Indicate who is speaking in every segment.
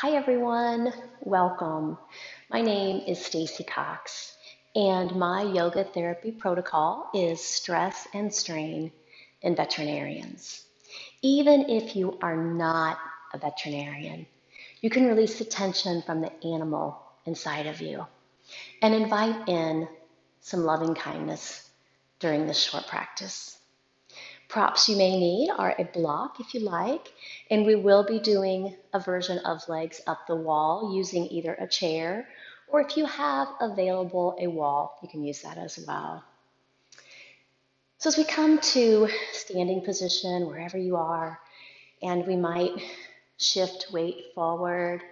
Speaker 1: Hi everyone, welcome. My name is Stacy Cox and my yoga therapy protocol is stress and strain in veterinarians. Even if you are not a veterinarian, you can release the tension from the animal inside of you and invite in some loving kindness during this short practice. Props you may need are a block if you like, and we will be doing a version of legs up the wall using either a chair, or if you have available a wall, you can use that as well. So as we come to standing position, wherever you are, and we might shift weight forward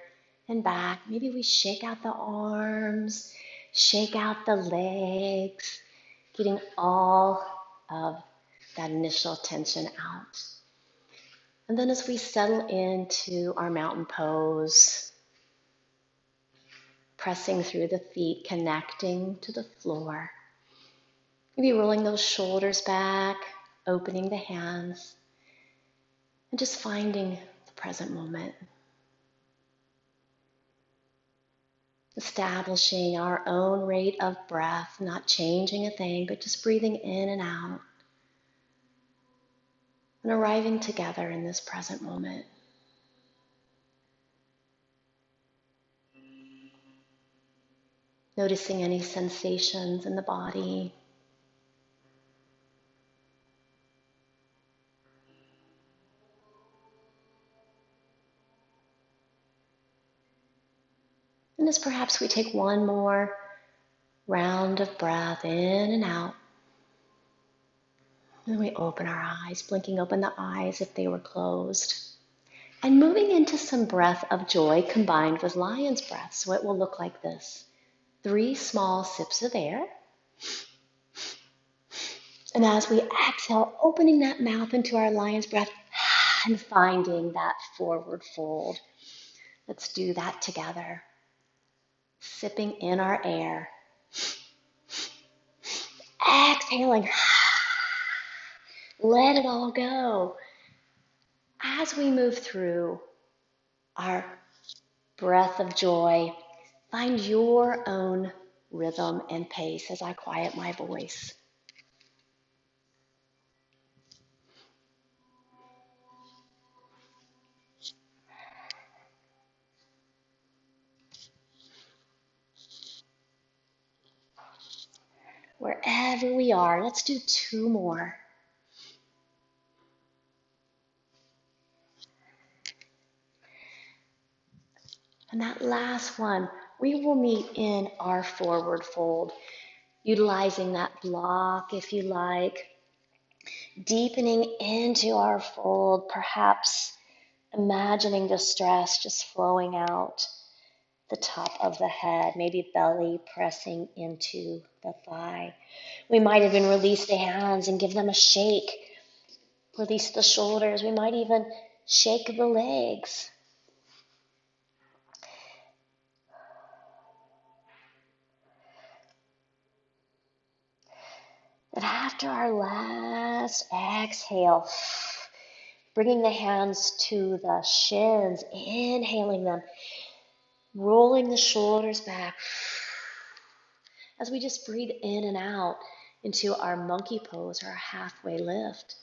Speaker 1: and back. Maybe we shake out the arms, shake out the legs, getting all of that initial tension out. And then as we settle into our mountain pose, pressing through the feet, connecting to the floor, maybe rolling those shoulders back, opening the hands, and just finding the present moment. Establishing our own rate of breath, not changing a thing, but just breathing in and out, and arriving together in this present moment. Noticing any sensations in the body. And as perhaps we take one more round of breath in and out. And we open our eyes, blinking open the eyes if they were closed. And moving into some breath of joy combined with lion's breath. So it will look like this. 3 small sips of air. And as we exhale, opening that mouth into our lion's breath and finding that forward fold. Let's do that together. Sipping in our air. Exhaling. Let it all go. As we move through our breath of joy, find your own rhythm and pace as I quiet my voice. Wherever we are, let's do 2 more. And that last one, we will meet in our forward fold, utilizing that block if you like, deepening into our fold, perhaps imagining the stress just flowing out the top of the head, maybe belly pressing into the thigh. We might even release the hands and give them a shake. Release the shoulders. We might even shake the legs. And after our last exhale, bringing the hands to the shins, inhaling them, rolling the shoulders back as we just breathe in and out into our monkey pose or our halfway lift.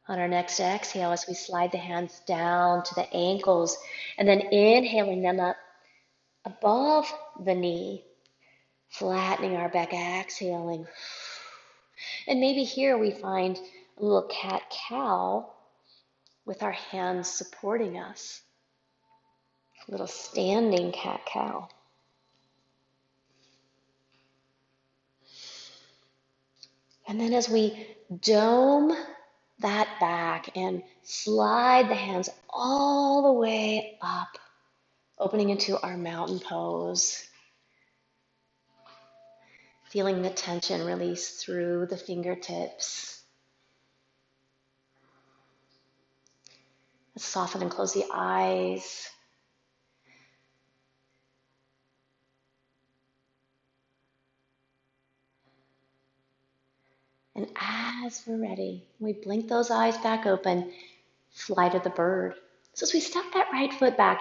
Speaker 1: On our next exhale, as we slide the hands down to the ankles and then inhaling them up above the knee, flattening our back, exhaling. And maybe here we find a little cat-cow with our hands supporting us. A little standing cat-cow. And then as we dome that back and slide the hands all the way up, opening into our mountain pose, feeling the tension release through the fingertips. Let's soften and close the eyes. And as we're ready, we blink those eyes back open, flight of the bird. So as we step that right foot back,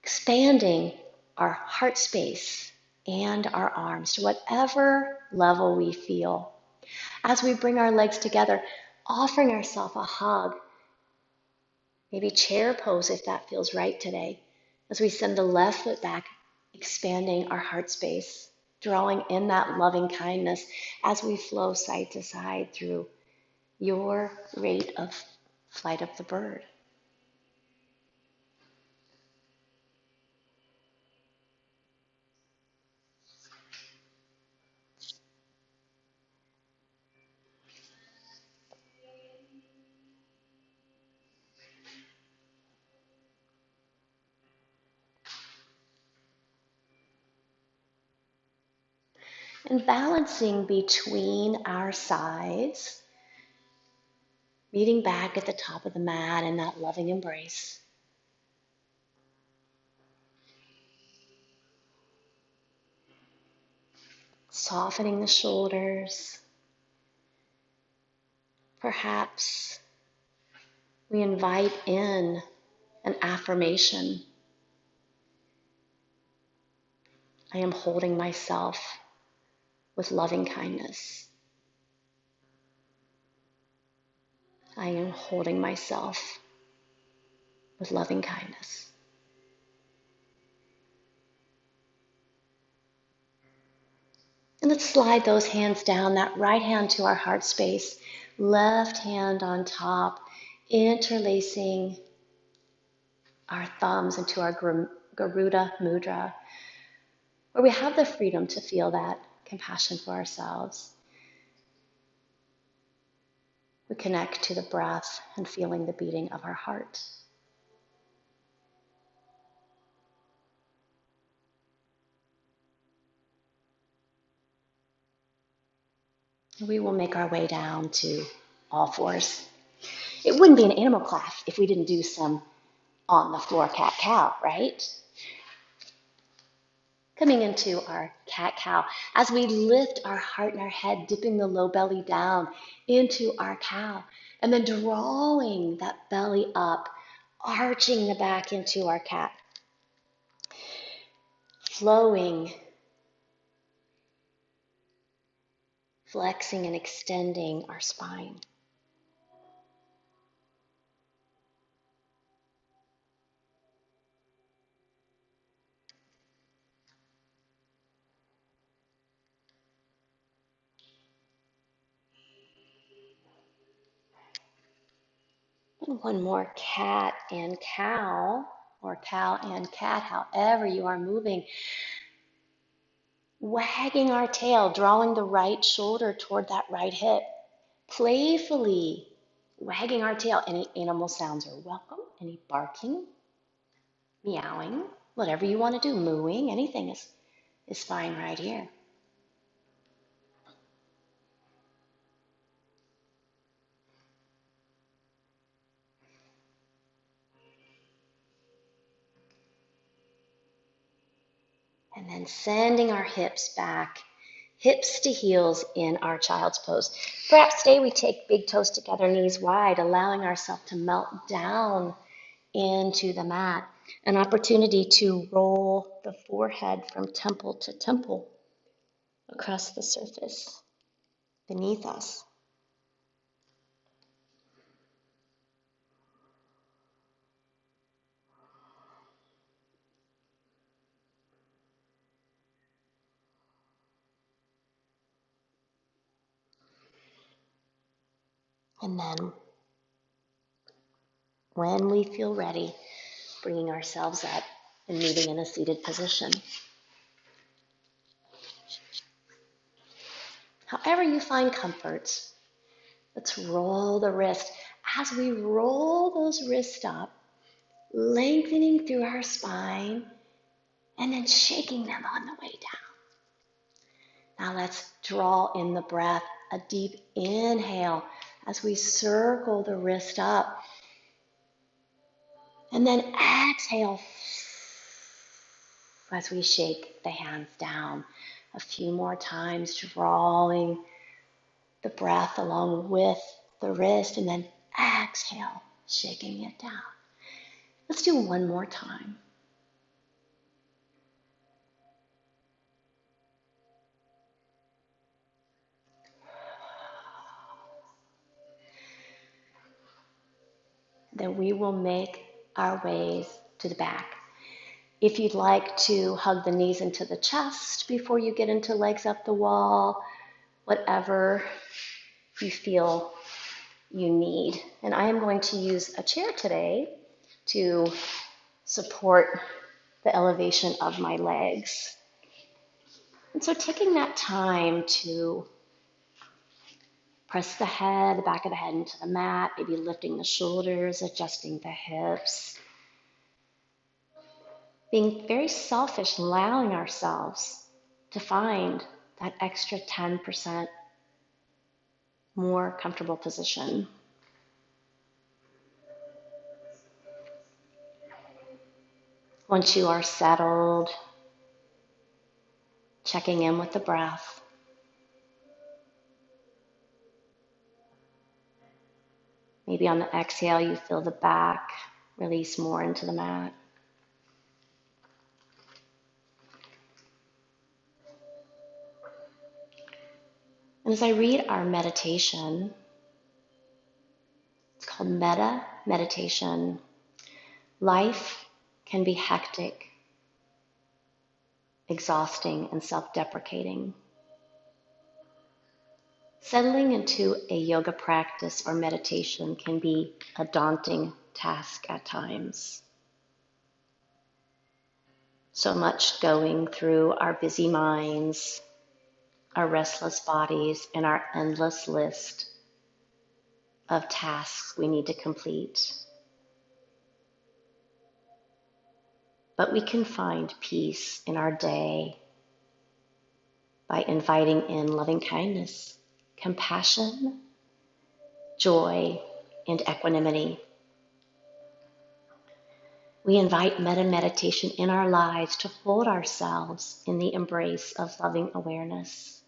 Speaker 1: expanding our heart space and our arms to whatever level we feel. As we bring our legs together, offering ourselves a hug, maybe chair pose if that feels right today. As we send the left foot back, expanding our heart space, drawing in that loving kindness as we flow side to side through your rate of flight of the bird. And balancing between our sides, meeting back at the top of the mat in that loving embrace. Softening the shoulders. Perhaps we invite in an affirmation. I am holding myself with loving kindness. I am holding myself with loving kindness. And let's slide those hands down, that right hand to our heart space, left hand on top, interlacing our thumbs into our Garuda Mudra, where we have the freedom to feel that compassion for ourselves. We connect to the breath and feeling the beating of our heart. We will make our way down to all fours. It wouldn't be an animal class if we didn't do some on the floor cat-cow, right? Coming into our cat-cow, as we lift our heart and our head, dipping the low belly down into our cow, and then drawing that belly up, arching the back into our cat. Flowing, flexing and extending our spine. And one more cat and cow, or cow and cat, however you are moving. Wagging our tail, drawing the right shoulder toward that right hip. Playfully wagging our tail. Any animal sounds are welcome. Any barking, meowing, whatever you want to do, mooing, anything is fine right here. And then sending our hips back, hips to heels in our child's pose. Perhaps today we take big toes together, knees wide, allowing ourselves to melt down into the mat. An opportunity to roll the forehead from temple to temple across the surface beneath us. And then, when we feel ready, bringing ourselves up and moving in a seated position. However you find comfort, let's roll the wrist. As we roll those wrists up, lengthening through our spine, and then shaking them on the way down. Now let's draw in the breath, a deep inhale as we circle the wrist up. And then exhale as we shake the hands down. A few more times, drawing the breath along with the wrist, and then exhale, shaking it down. Let's do one more time. Then we will make our ways to the back. If you'd like to hug the knees into the chest before you get into legs up the wall, whatever you feel you need. And I am going to use a chair today to support the elevation of my legs. And so taking that time to press the head, the back of the head into the mat, maybe lifting the shoulders, adjusting the hips, being very selfish, allowing ourselves to find that extra 10% more comfortable position. Once you are settled, checking in with the breath. Maybe on the exhale, you feel the back release more into the mat. And as I read our meditation, it's called Metta Meditation. Life can be hectic, exhausting, and self-deprecating. Settling into a yoga practice or meditation can be a daunting task at times. So much going through our busy minds, our restless bodies, and our endless list of tasks we need to complete. But we can find peace in our day by inviting in loving kindness, compassion, joy, and equanimity. We invite metta meditation in our lives to hold ourselves in the embrace of loving awareness.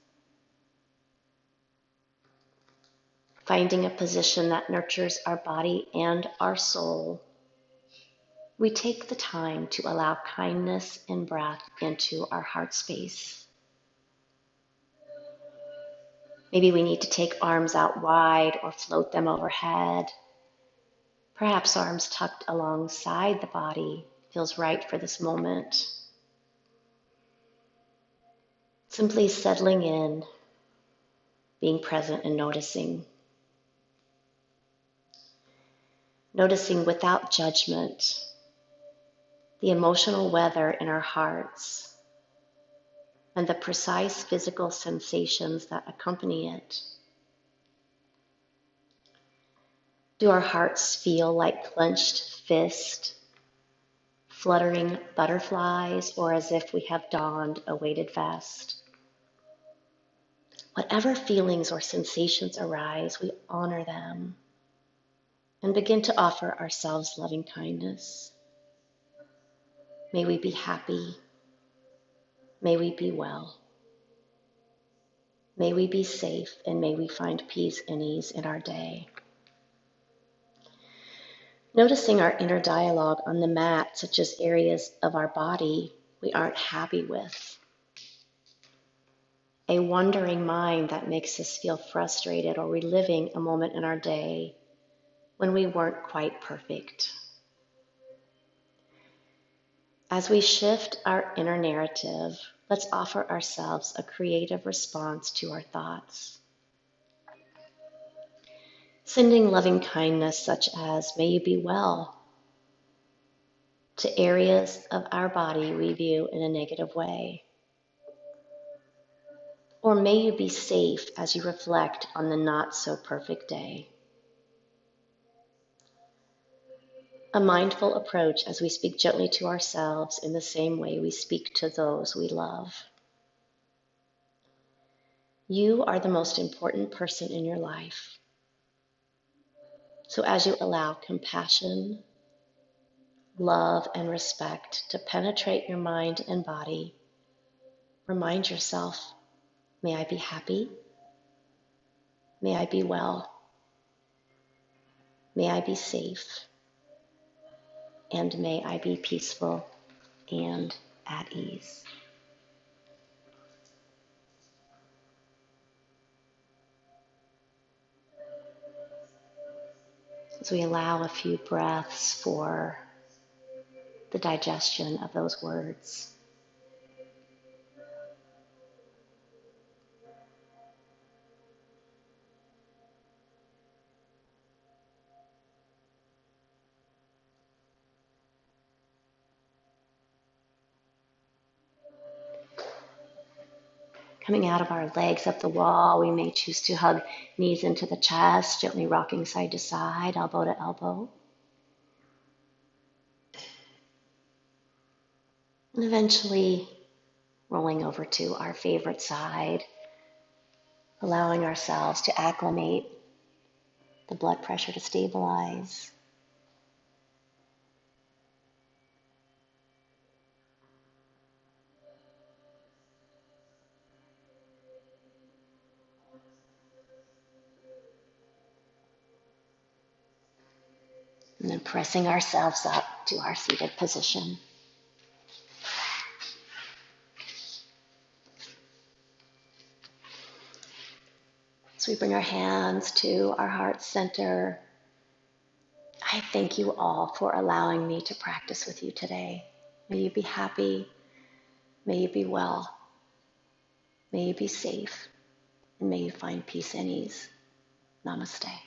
Speaker 1: Finding a position that nurtures our body and our soul, we take the time to allow kindness and breath into our heart space. Maybe we need to take arms out wide or float them overhead. Perhaps arms tucked alongside the body feels right for this moment. Simply settling in, being present and noticing. Noticing without judgment the emotional weather in our hearts and the precise physical sensations that accompany it. Do our hearts feel like clenched fists, fluttering butterflies, or as if we have donned a weighted vest? Whatever feelings or sensations arise, we honor them and begin to offer ourselves loving kindness. May we be happy. May we be well. May we be safe, and may we find peace and ease in our day. Noticing our inner dialogue on the mat, such as areas of our body we aren't happy with. A wandering mind that makes us feel frustrated, or reliving a moment in our day when we weren't quite perfect. As we shift our inner narrative, let's offer ourselves a creative response to our thoughts. Sending loving kindness such as, may you be well, to areas of our body we view in a negative way. Or may you be safe as you reflect on the not so perfect day. A mindful approach as we speak gently to ourselves in the same way we speak to those we love. You are the most important person in your life. So as you allow compassion, love, and respect to penetrate your mind and body, remind yourself, may I be happy? May I be well. May I be safe. And may I be peaceful and at ease. As we allow a few breaths for the digestion of those words. Coming out of our legs up the wall, we may choose to hug knees into the chest, gently rocking side to side, elbow to elbow. And eventually rolling over to our favorite side, allowing ourselves to acclimate, the blood pressure to stabilize. And then pressing ourselves up to our seated position. So we bring our hands to our heart center. I thank you all for allowing me to practice with you today. May you be happy. May you be well. May you be safe. And may you find peace and ease. Namaste.